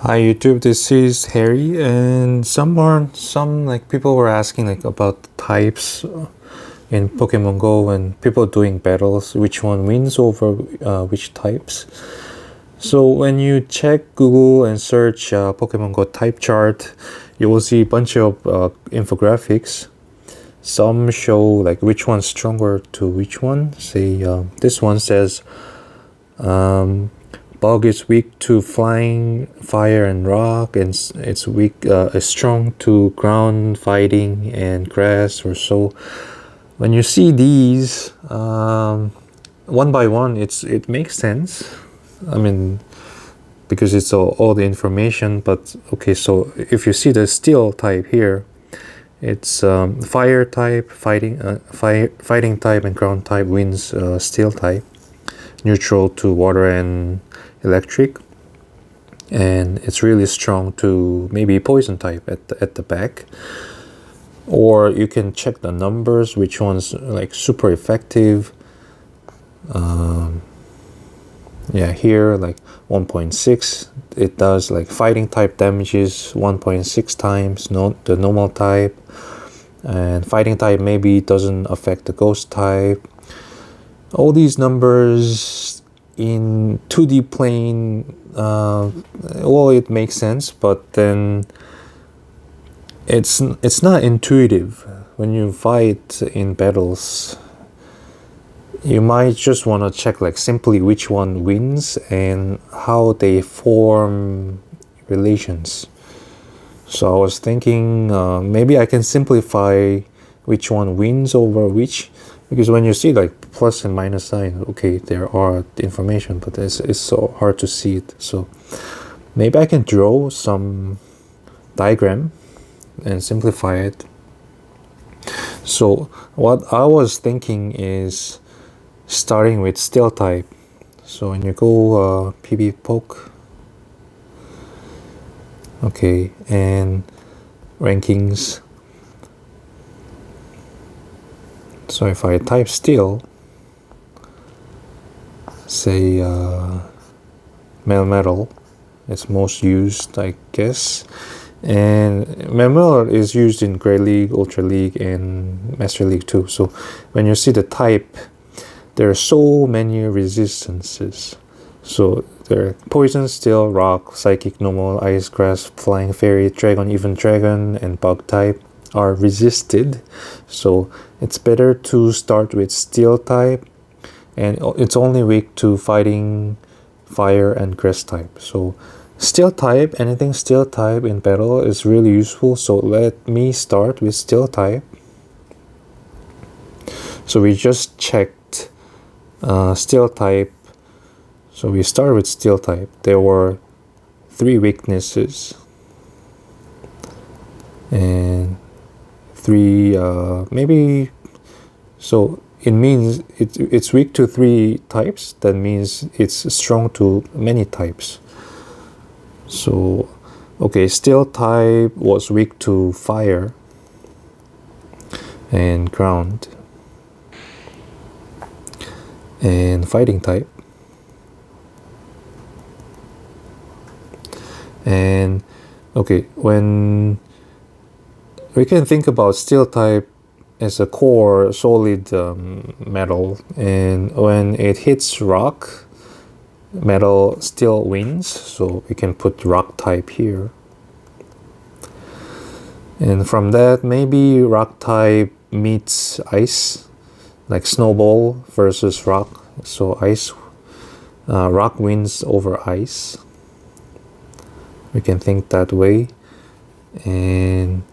Hi YouTube, this is Harry, and some like people were asking like about the types in Pokemon Go and people doing battles, which one wins over which types. So when you check Google and search Pokemon Go type chart, you will see a bunch of infographics. Some show like which one's stronger to which one. Say this one says Bug is weak to flying, fire, and rock, and it's strong to ground, fighting, and grass or so. When you see these one by one, it makes sense. I mean, because it's all the information. But okay, so if you see the steel type here, it's fire type, fighting type, and ground type wins steel type. Neutral to water and electric, and it's really strong to maybe poison type at the back. Or you can check the numbers, which one's like super effective. Yeah, here like 1.6, it does like fighting type damages 1.6 times the normal type, and fighting type maybe doesn't affect the ghost type. All these numbers in 2D plane, well, it makes sense, but then it's not intuitive. When you fight in battles, you might just want to check like simply which one wins and how they form relations. So I was thinking maybe I can simplify which one wins over which, because when you see like plus and minus sign, okay, there are the information, but it's so hard to see it. So maybe I can draw some diagram and simplify it. So what I was thinking is starting with steel type. So when you go PB poke, okay, and rankings. So if I type steel, say metal, it's most used, I guess. And metal is used in Great League, Ultra League, and Master League too. So when you see the type, there are so many resistances. So there are poison, steel, rock, psychic, normal, ice, grass, flying, fairy, dragon, even dragon, and bug type are resisted. So it's better to start with steel type, and it's only weak to fighting, fire, and grass type. So steel type, anything steel type in battle is really useful. So let me start with steel type. So we just checked steel type. So we start with steel type. There were 3 weaknesses and 3 maybe, so it means it's weak to 3 types. That means it's strong to many types. So okay, steel type was weak to fire and ground and fighting type. And okay, when we can think about steel type as a core solid metal, and when it hits rock, metal still wins. So we can put rock type here, and from that maybe rock type meets ice, like snowball versus rock. So ice, rock wins over ice. We can think that way. And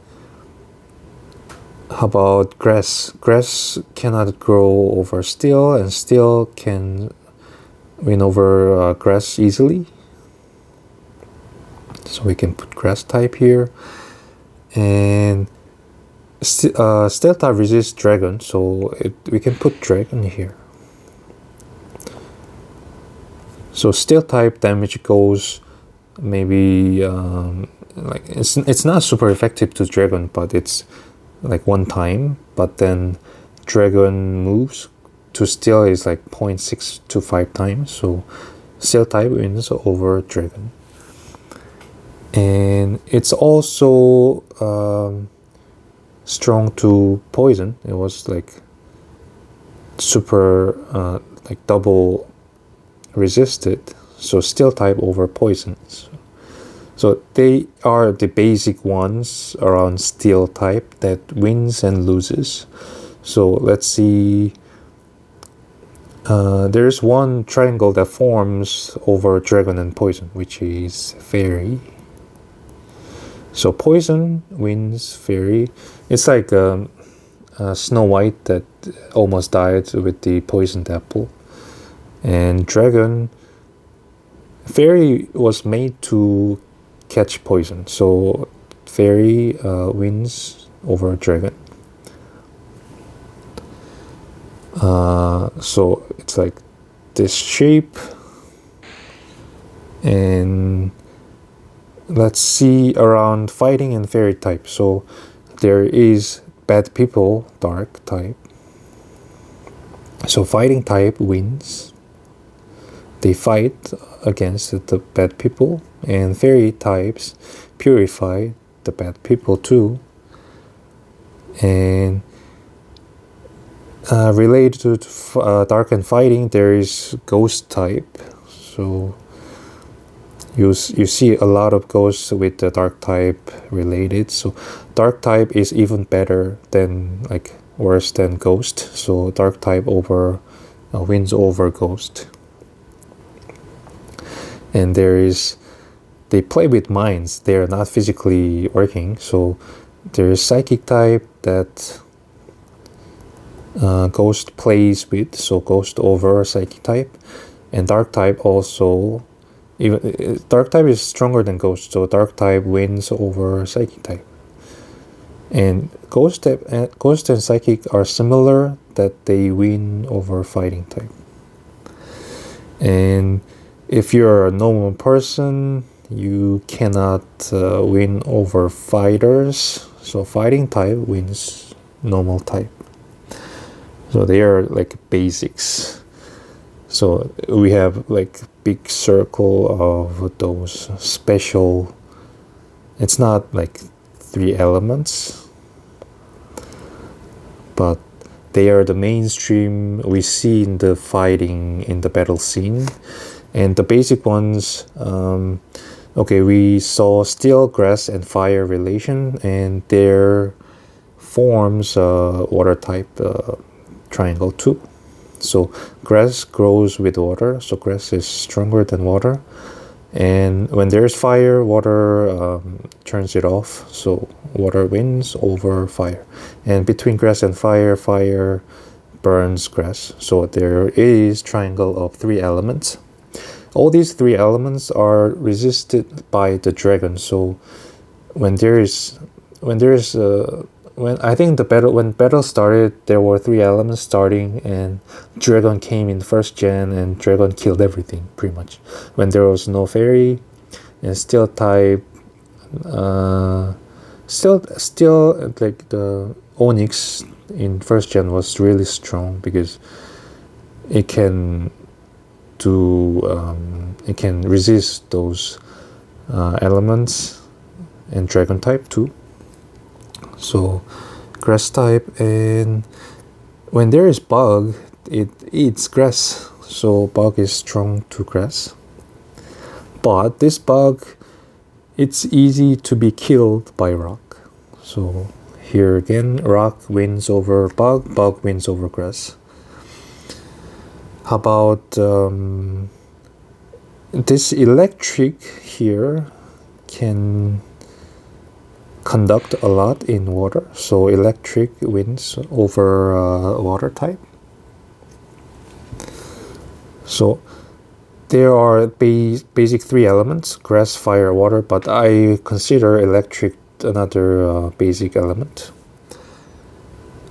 how about grass? Grass cannot grow over steel, and steel can win over grass easily. So we can put grass type here. And steel type resists dragon, so we can put dragon here. So steel type damage goes maybe like it's not super effective to dragon, but it's like 1 time. But then dragon moves to steel is like 0.6 to 5 times. So steel type wins over dragon. And it's also strong to poison. It was like super like double resisted, so steel type over poison. So they are the basic ones around steel type that wins and loses. So let's see. There's one triangle that forms over dragon and poison, which is fairy. So poison wins fairy. It's like Snow White that almost died with the poisoned apple. And dragon, fairy was made to catch poison, so fairy wins over dragon. So it's like this shape, and let's see around fighting and fairy type. So there is bad people, dark type. So fighting type wins. They fight against the bad people, and fairy types purify the bad people too. And related to dark and fighting, there is ghost type. So you see a lot of ghosts with the dark type related. So dark type is even better than, like, worse than ghost. So dark type over wins over ghost. And they play with minds. They are not physically working. So there is psychic type that ghost plays with, so ghost over psychic type. And dark type also, even dark type is stronger than ghost, so dark type wins over psychic type. And ghost and psychic are similar, that they win over fighting type. And if you're a normal person, you cannot win over fighters. So fighting type wins normal type. So they are like basics. So we have like big circle of those special. It's not like 3 elements, but they are the mainstream we see in the fighting, in the battle scene. And the basic ones, okay, we saw steel, grass, and fire relation, and their forms water type triangle too. So grass grows with water, so grass is stronger than water. And when there's fire, water turns it off, so water wins over fire. And between grass and fire, fire burns grass. So there is triangle of 3 elements. All these 3 elements are resisted by the dragon. So when I think when battle started, there were 3 elements starting, and dragon came in first gen, and dragon killed everything pretty much. When there was no fairy and steel type, still like the onyx in first gen was really strong, because it can resist those elements, and dragon type too. So grass type, and when there is bug, it eats grass, so bug is strong to grass. But this bug, it's easy to be killed by rock. So here again, rock wins over bug, bug wins over grass. How about this electric here can conduct a lot in water, so electric wins over water type. So there are basic 3 elements: grass, fire, water, but I consider electric another basic element.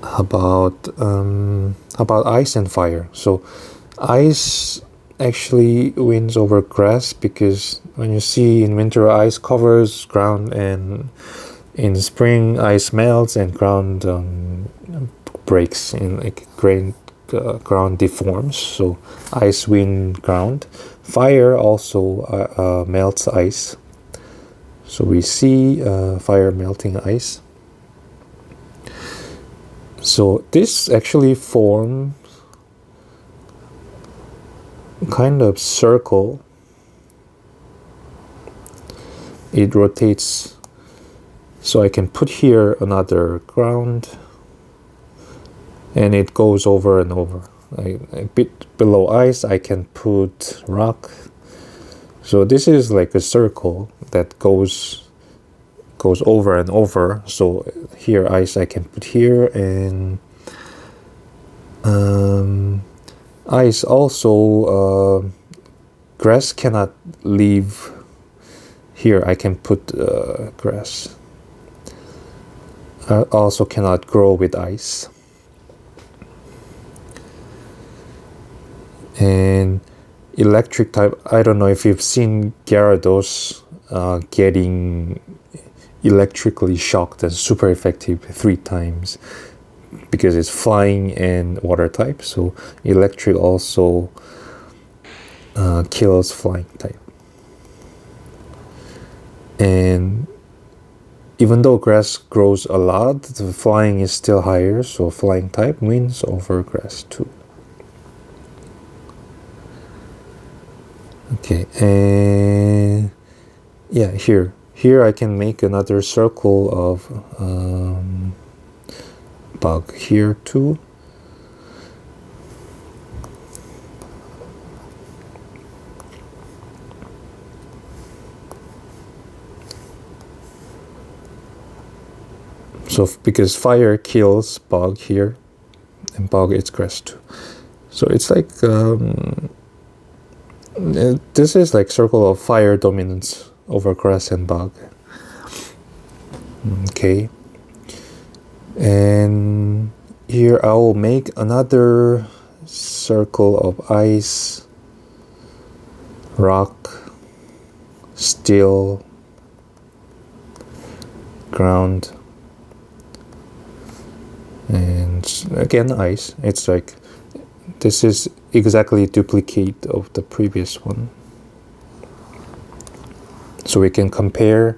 How about ice and fire? So ice actually wins over grass, because when you see in winter, ice covers ground, and in spring ice melts and ground breaks, in like ground deforms, so ice wins ground. Fire also melts ice, So we see fire melting ice. So this actually forms kind of circle. It rotates, so I can put here another ground, and it goes over and over. A bit below ice I can put rock. So this is like a circle that goes over and over. So here ice I can put here, and ice also, grass cannot leave here. I can put grass. Also cannot grow with ice. And electric type, I don't know if you've seen Gyarados getting electrically shocked and super effective 3 times because it's flying and water type. So electric also kills flying type. And even though grass grows a lot, the flying is still higher, so flying type wins over grass too. Okay, and yeah, here I can make another circle of bug here too. So because fire kills bug here, and bug is grass too. So it's like this is like circle of fire dominance over grass and bug. Okay, and here I will make another circle of ice, rock, steel, ground, and again ice. It's like this is exactly duplicate of the previous one. So we can compare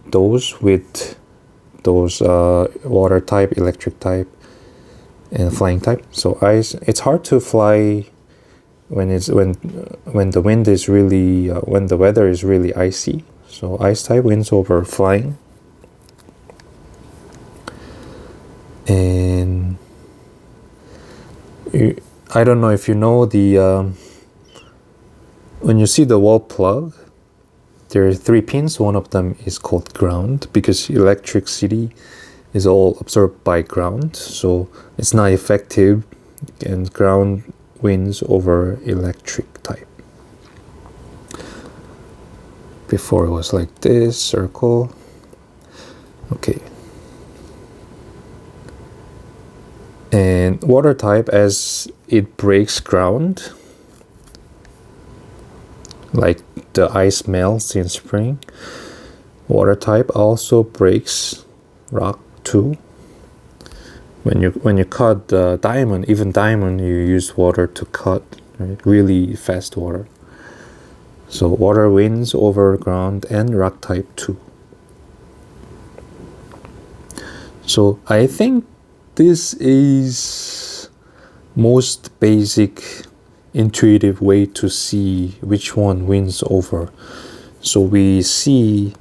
those with those water type, electric type, and flying type. So ice, it's hard to fly when the wind is really when the weather is really icy. So ice type wins over flying. And I don't know if you know the when you see the wall plug, there are 3 pins. One of them is called ground because electricity is all absorbed by ground, so it's not effective, and ground wins over electric type. Before it was like this circle. Okay. And water type, as it breaks ground, like the ice melts in spring, water type also breaks rock too. When you cut diamond, even diamond, you use water to cut, right? Really fast water. So water wins over ground and rock type too. So I think this is most basic intuitive way to see which one wins over. So we see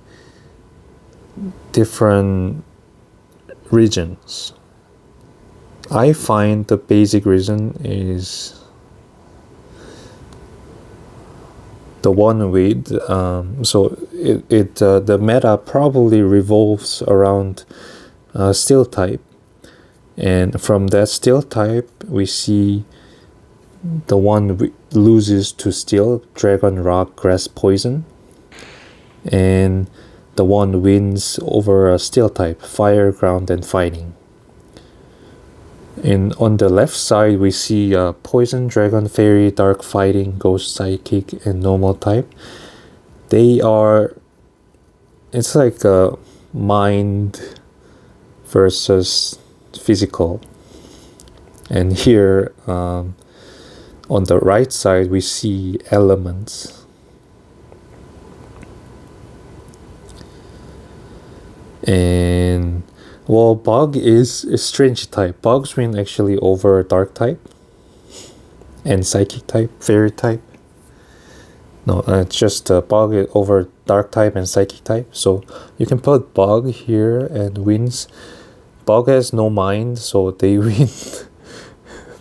different regions. I find the basic reason is the one with so the meta probably revolves around steel type. And from that steel type, we see the one loses to steel, dragon, rock, grass, poison. And the one wins over a steel type, fire, ground, and fighting. And on the left side, we see poison, dragon, fairy, dark, fighting, ghost, psychic, and normal type. They are, it's like a mind versus physical. And here on the right side we see elements. And well, bug is a strange type. Bugs win actually over dark type and psychic type, fairy type. No, it's just bug over dark type and psychic type. So you can put bug here and wins. Bug has no mind, so they win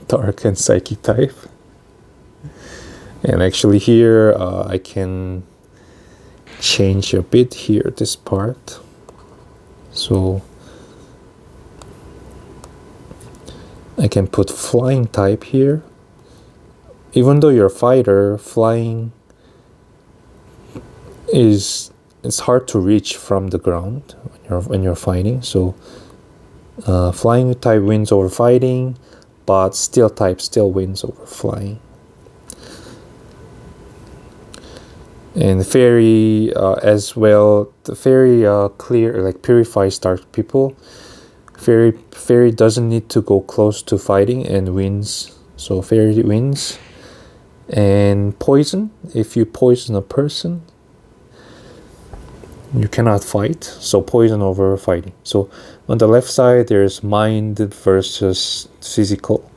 dark and psychic type. And actually here I can change a bit here, this part. So I can put flying type here. Even though you're a fighter, flying it's hard to reach from the ground when you're fighting. So flying type wins over fighting, but steel type still wins over flying. And fairy as well. The fairy clear, like, purifies dark people. Fairy doesn't need to go close to fighting and wins. So fairy wins. And poison, if you poison a person, you cannot fight, so poison over fighting. So on the left side there's mind versus physical,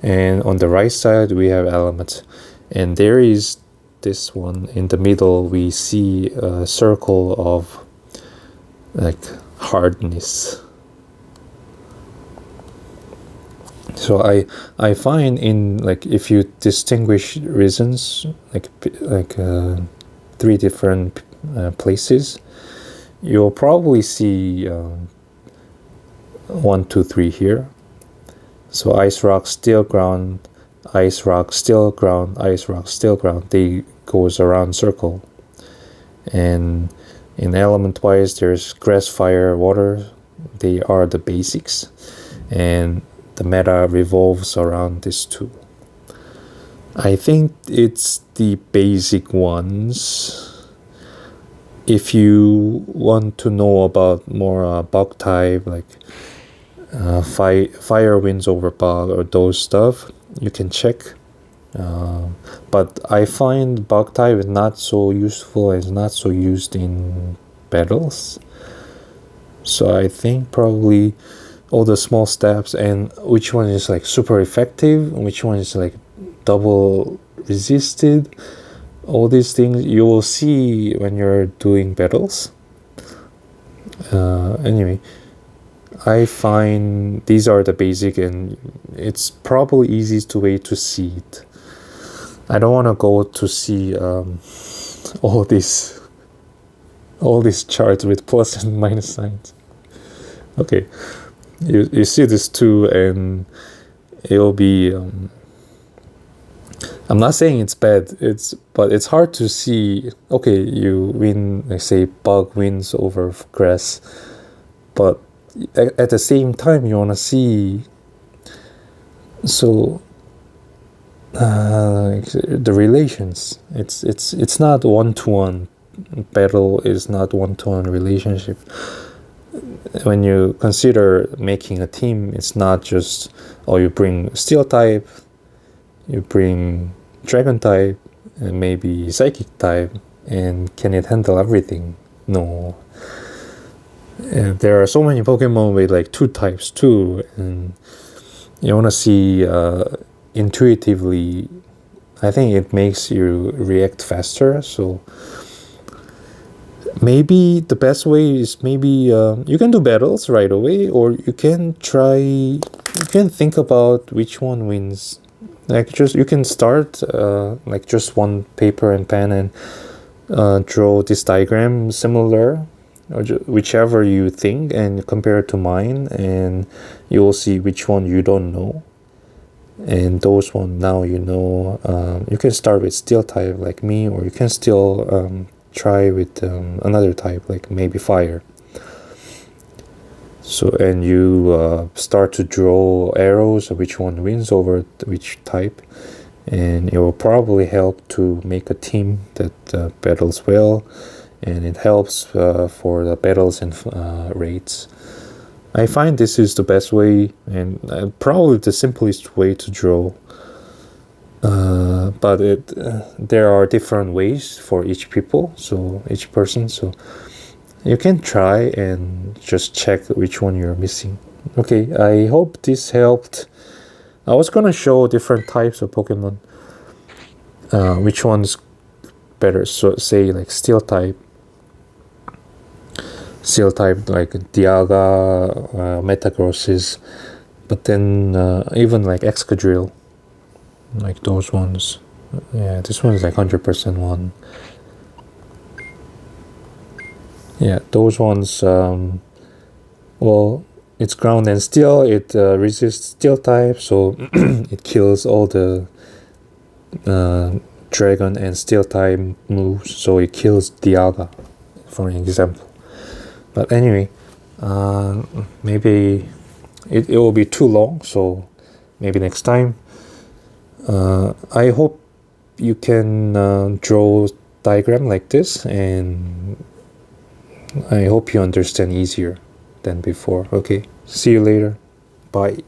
and on the right side we have elements. And there is this one in the middle, we see a circle of like hardness. So I find in, like, if you distinguish reasons, like 3 different places, you'll probably see 1, 2, 3 here. So ice, rock, steel, ground, ice, rock, steel, ground, ice, rock, steel, ground. They goes around circle. And in element wise, there's grass, fire, water. They are the basics, and the meta revolves around these 2. I think it's the basic ones. If you want to know about more bug type, like fire wins over bug or those stuff, you can check. But I find bug type is not so useful and is not so used in battles. So I think probably all the small steps and which one is like super effective, which one is like double resisted, all these things you will see when you're doing battles. Anyway, I find these are the basic, and it's probably easiest way to see it. I don't want to go to see all these charts with plus and minus signs. Okay, you see this too, and it'll be I'm not saying it's bad, but it's hard to see. Okay, you win, like say bug wins over grass, but at the same time you want to see, so the relations, it's not one-to-one. Battle is not one-to-one relationship. When you consider making a team, it's not just, oh, you bring steel type, you bring dragon type, and maybe psychic type, and can it handle everything? No. And there are so many Pokemon with like 2 types too, and you want to see intuitively. I think it makes you react faster. So maybe the best way is maybe you can do battles right away, or you can think about which one wins. Like, just you can start like just one paper and pen and draw this diagram similar, or whichever you think, and compare it to mine, and you will see which one you don't know, and those one now you know. You can start with steel type like me, or you can still try with another type like maybe fire. So, and you start to draw arrows of which one wins over which type, and it will probably help to make a team that battles well, and it helps for the battles and raids. I find this is the best way, and probably the simplest way to draw. But there are different ways for each people, so each person. So You can try and just check which one you're missing. Okay, I hope this helped. I was gonna show different types of Pokemon. Which one's better? So say like Steel type like Dialga, Metagross, but then even like Excadrill, like those ones. Yeah, this one's like 100% one. Yeah, those ones. Well, it's ground and steel. It resists steel type, so it kills all the dragon and steel type moves. So it kills Dialga, for an example. But anyway, maybe it will be too long, so maybe next time. I hope you can draw diagram like this, and I hope you understand easier than before. Okay, see you later. Bye.